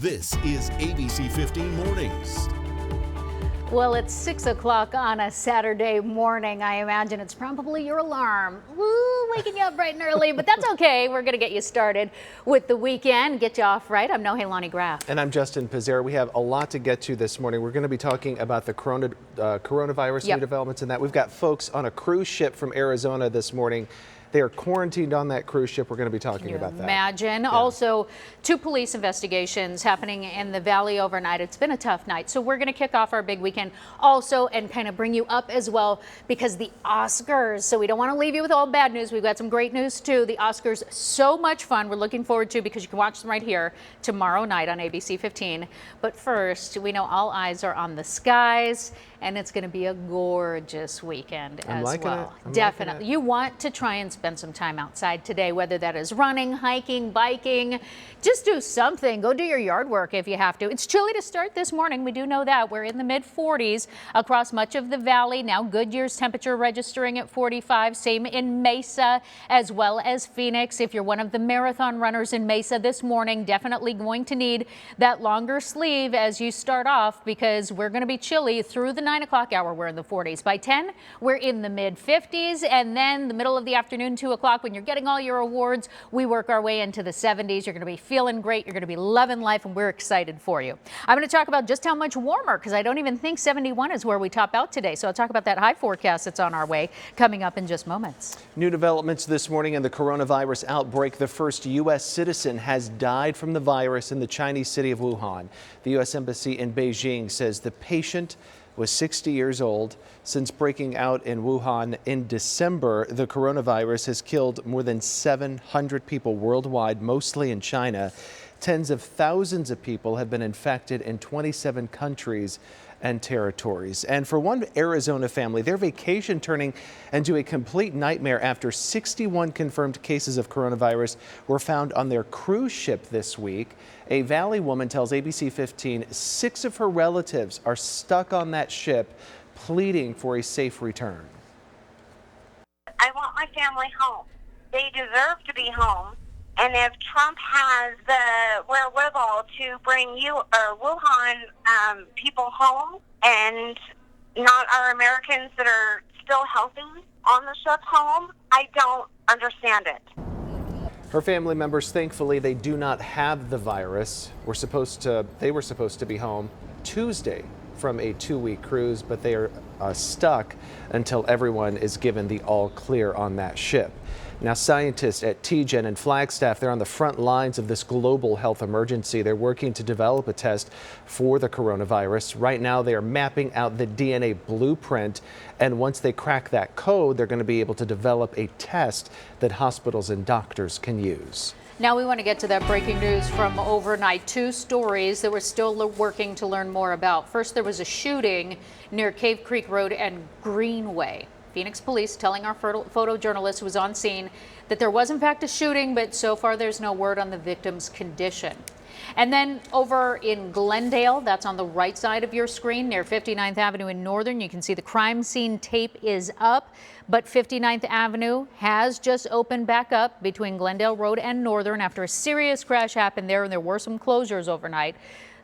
This is ABC15 Mornings. Well, it's 6 o'clock on a Saturday morning. I imagine it's probably your alarm. Woo, waking you up bright and early, but that's okay. We're going to get you started with the weekend, get you off right. I'm Nohelani Graff. And I'm Justin Pizzera. We have a lot to get to this morning. We're going to be talking about the coronavirus new developments and that. We've got folks on a cruise ship from Arizona this morning. They are quarantined on that cruise ship. We're going to be talking about that. Imagine. Yeah. Also, 2 police investigations happening in the valley overnight. It's been a tough night. So we're going to kick off our big weekend also and kind of bring you up as well because the Oscars. So we don't want to leave you with all bad news. We've got some great news too. The Oscars, so much fun. We're looking forward to because you can watch them right here tomorrow night on ABC 15. But first, we know all eyes are on the skies. And it's going to be a gorgeous weekend as well. Definitely. You want to try and spend some time outside today, whether that is running, hiking, biking. Just do something. Go do your yard work if you have to. It's chilly to start this morning. We do know that. We're in the mid-40s across much of the valley. Now Goodyear's temperature registering at 45. Same in Mesa as well as Phoenix. If you're one of the marathon runners in Mesa this morning, definitely going to need that longer sleeve as you start off because we're going to be chilly through the 9 o'clock hour. We're in the 40s. By 10, we're in the mid 50s. And then the middle of the afternoon, 2 o'clock, when you're getting all your awards, we work our way into the 70s. You're going to be feeling great. You're going to be loving life, and we're excited for you. I'm going to talk about just how much warmer, because I don't even think 71 is where we top out today. So I'll talk about that high forecast that's on our way coming up in just moments. New developments this morning in the coronavirus outbreak. The first U.S. citizen has died from the virus in the Chinese city of Wuhan. The U.S. Embassy in Beijing says the patient was 60 years old. Since breaking out in Wuhan in December, the coronavirus has killed more than 700 people worldwide, mostly in China. Tens of thousands of people have been infected in 27 countries and territories. And for one Arizona family, their vacation turning into a complete nightmare after 61 confirmed cases of coronavirus were found on their cruise ship this week. A Valley woman tells ABC 15 6 of her relatives are stuck on that ship, pleading for a safe return. I want my family home. They deserve to be home. And if Trump has the wherewithal to bring Wuhan people home and not our Americans that are still helping on the ship home, I don't understand it. Her family members, thankfully, they do not have the virus. They were supposed to be home Tuesday from a 2-week cruise, but they are stuck until everyone is given the all clear on that ship. Now, scientists at TGen and Flagstaff, they're on the front lines of this global health emergency. They're working to develop a test for the coronavirus. Right now, they are mapping out the DNA blueprint. And once they crack that code, they're going to be able to develop a test that hospitals and doctors can use. Now we want to get to that breaking news from overnight. 2 stories that we're still working to learn more about. First, there was a shooting near Cave Creek Road and Greenway. Phoenix police telling our photojournalist who was on scene that there was in fact a shooting, but so far there's no word on the victim's condition. And then over in Glendale, that's on the right side of your screen near 59th Avenue in Northern, you can see the crime scene tape is up, but 59th Avenue has just opened back up between Glendale Road and Northern after a serious crash happened there, and there were some closures overnight.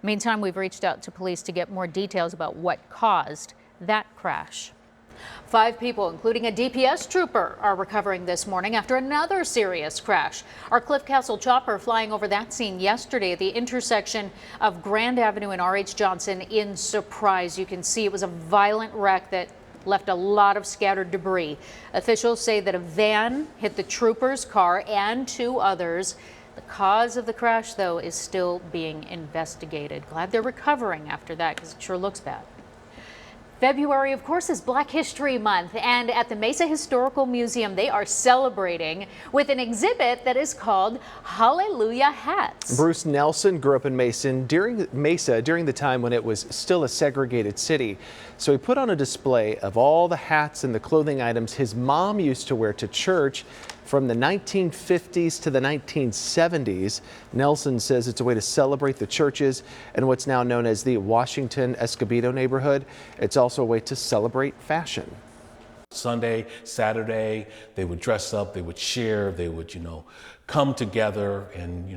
Meantime, we've reached out to police to get more details about what caused that crash. 5 people, including a DPS trooper, are recovering this morning after another serious crash. Our Cliff Castle chopper flying over that scene yesterday at the intersection of Grand Avenue and R.H. Johnson in Surprise. You can see it was a violent wreck that left a lot of scattered debris. Officials say that a van hit the trooper's car and 2 others. The cause of the crash, though, is still being investigated. Glad they're recovering after that because it sure looks bad. February, of course, is Black History Month, and at the Mesa Historical Museum, they are celebrating with an exhibit that is called Hallelujah Hats. Bruce Nelson grew up in Mesa during the time when it was still a segregated city. So he put on a display of all the hats and the clothing items his mom used to wear to church from the 1950s to the 1970s. Nelson says it's a way to celebrate the churches and what's now known as the Washington Escobedo neighborhood. It's also a way to celebrate fashion. Sunday, Saturday, they would dress up, they would share, they would, come together and,